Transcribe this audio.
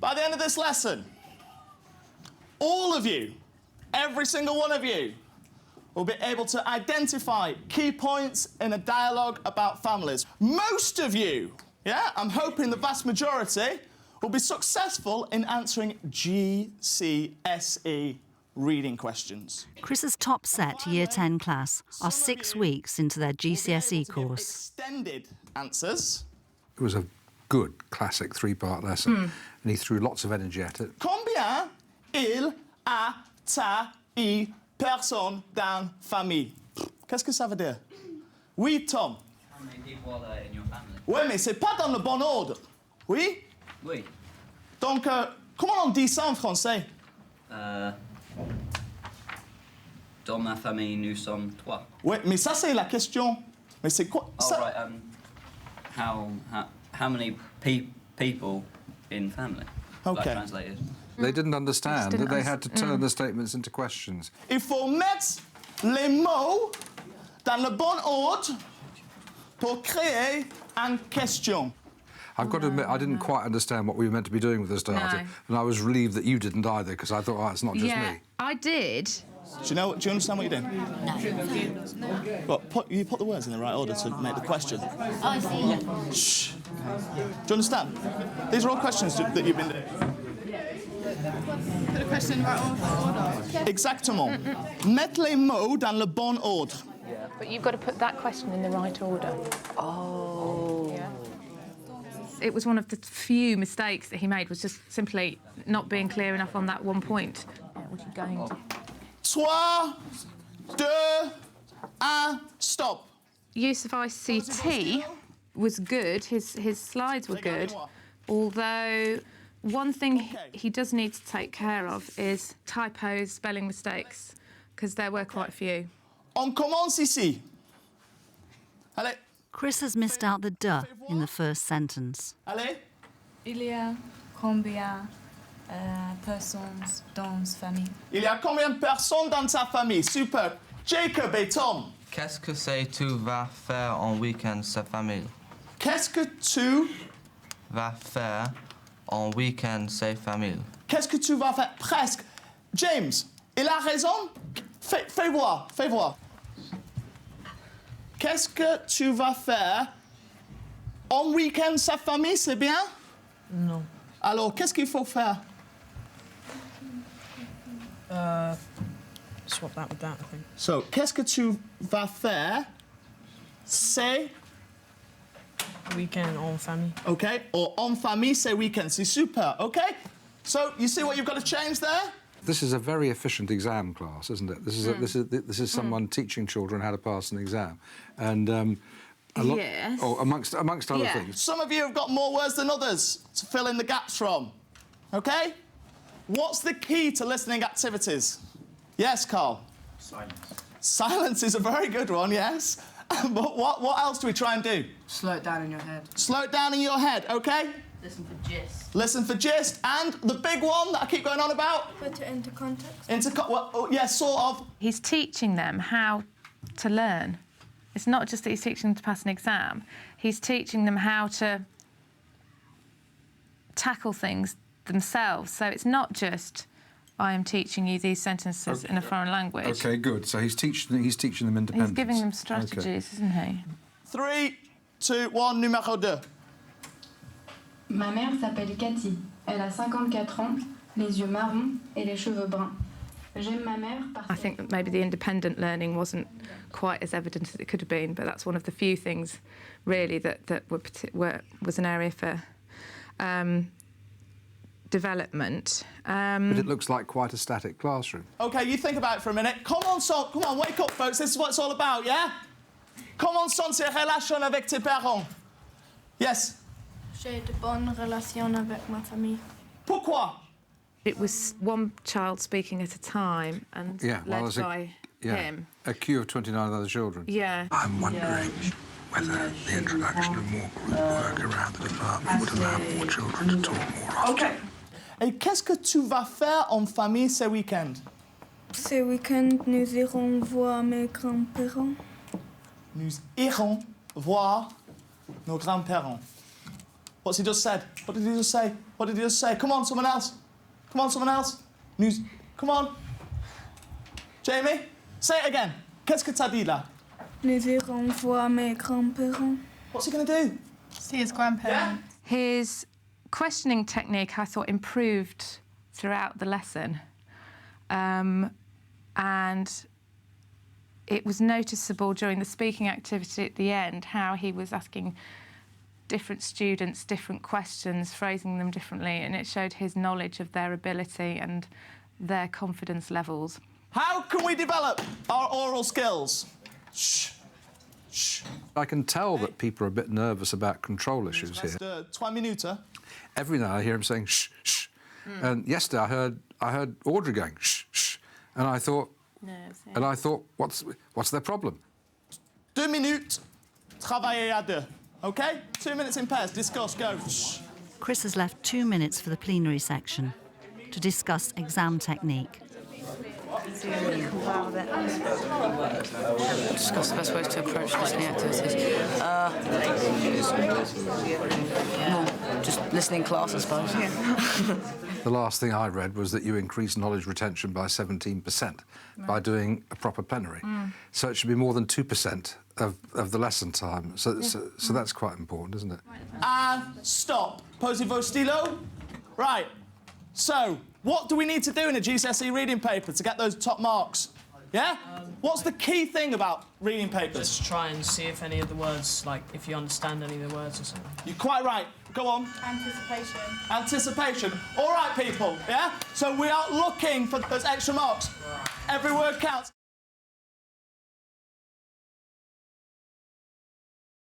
By the end of this lesson, all of you, every single one of you, will be able to identify key points in a dialogue about families. Most of you, yeah, I'm hoping the vast majority, will be successful in answering GCSE reading questions. Chris's top set Year 10 class are 6 weeks into their GCSE course. Extended answers. It was a good classic 3-part lesson, and he threw lots of energy at it. Combien il a ta personnes dans famille? Qu'est-ce que ça veut dire? Oui, Tom. How many people are there in your family? Oui, mais c'est pas dans le bon ordre. Oui? Oui. Donc, comment on dit ça en français? Dans ma famille, nous sommes 3. Oui, mais ça, c'est la question. Mais c'est quoi ça? Right, how many people in family? Okay. Like translated. They didn't understand that they had to turn the statements into questions. Il faut mettre les mots dans le bon ordre pour créer une question. I've got to admit, I didn't quite understand what we were meant to be doing with the starter, and I was relieved that you didn't either, because I thought, oh, it's not just me. I did. Do you understand what you're doing? No. Well, you put the words in the right order to make the question. Oh, I see. Yeah. Shh. Do you understand? These are all questions that you've been doing. Put the question in the right order. Exactement. Mettre les mots dans le bon ordre. But you've got to put that question in the right order. Oh. Yeah. It was one of the few mistakes that he made, was just simply not being clear enough on that one point. Yeah, what are you going to? 3, 2, 1, stop. Use of ICT was good. His slides were good, although one thing he does need to take care of is typos, spelling mistakes, because there were quite a few. On commence ici. Allez. Chris has missed out the de in the first sentence. Allez. Il y a combien personnes dans sa famille? Il y a combien de personnes dans sa famille? Super. Jacob et Tom. Qu'est-ce que tu vas faire en week-end, sa famille? Qu'est-ce que tu vas faire en week-end, sa famille? Qu'est-ce que tu vas faire? Presque. James, il a raison? Fais voir, fais voir. Qu'est-ce que tu vas faire en week-end, sa famille, c'est bien? Non. Alors, qu'est-ce qu'il faut faire? Swap that with that, I think. So, qu'est-ce que tu vas faire? C'est... Weekend en famille. Okay, or en famille, c'est weekend. C'est super, okay? So, you see what you've got to change there? This is a very efficient exam class, isn't it? This is someone teaching children how to pass an exam, and Yes. amongst other things. Some of you have got more words than others to fill in the gaps from. Okay? What's the key to listening activities? Yes, Carl? Silence. Silence is a very good one, yes. But what else do we try and do? Slow it down in your head. Slow it down in your head, okay? Listen for gist. Listen for gist. And the big one that I keep going on about? Put it into context. Sort of. He's teaching them how to learn. It's not just that he's teaching them to pass an exam. He's teaching them how to tackle things themselves. So it's not just, I am teaching you these sentences in a foreign language. Okay, good. So he's teaching them independence. He's giving them strategies, isn't he? 3, 2, 1, numéro 2. Ma mère s'appelle Cathy. Elle a 54 ans, les yeux marrons et les cheveux bruns. J'aime ma mère parce I think that maybe the independent learning wasn't quite as evident as it could have been, but that's one of the few things, really, that was an area for development. But it looks like quite a static classroom. OK, you think about it for a minute. Come on, wake up, folks. This is what it's all about, yeah? Comment sont tes relations avec tes parents? Yes? J'ai de bonnes relations avec ma famille. Pourquoi? It was one child speaking at a time and led by him. A queue of 29 other children. Yeah. I'm wondering whether the introduction of more group work around the department would allow more children to talk more often. OK. Et qu'est-ce que tu vas faire en famille ce week-end? Ce week-end, nous irons voir mes grands-parents. Nous irons voir nos grands-parents. What's he just said? What did he just say? What did he just say? Come on, someone else. Come on, someone else. News. Come on. Jamie, say it again. Qu'est-ce que t'as dit là? Nous irons voir mes grands-parents. What's he going to do? See his grandparents. His questioning technique, I thought, improved throughout the lesson. And it was noticeable during the speaking activity at the end how he was asking different students different questions, phrasing them differently, and it showed his knowledge of their ability and their confidence levels. How can we develop our oral skills? Shh. Shh. I can tell that people are a bit nervous about control issues here. 3 minutes. Every now I hear him saying shh, shh. And yesterday I heard Audrey going shh, shh. And I thought, what's their problem? 2 minutes, travailler à deux. OK? 2 minutes in pairs, discuss, go. Shh. Chris has left 2 minutes for the plenary section to discuss exam technique. Discuss the best ways to approach listening activities. Just listening class, I suppose. The last thing I read was that you increase knowledge retention by 17% by doing a proper plenary. So it should be more than 2% of the lesson time. So that's quite important, isn't it? And stop. Posez vos stylos. Right. So, what do we need to do in a GCSE reading paper to get those top marks? Yeah? What's the key thing about reading papers? Just try and see if any of the words, like, if you understand any of the words or something. You're quite right. Go on. Anticipation. Anticipation. All right, people, yeah? So we are looking for those extra marks. Every word counts.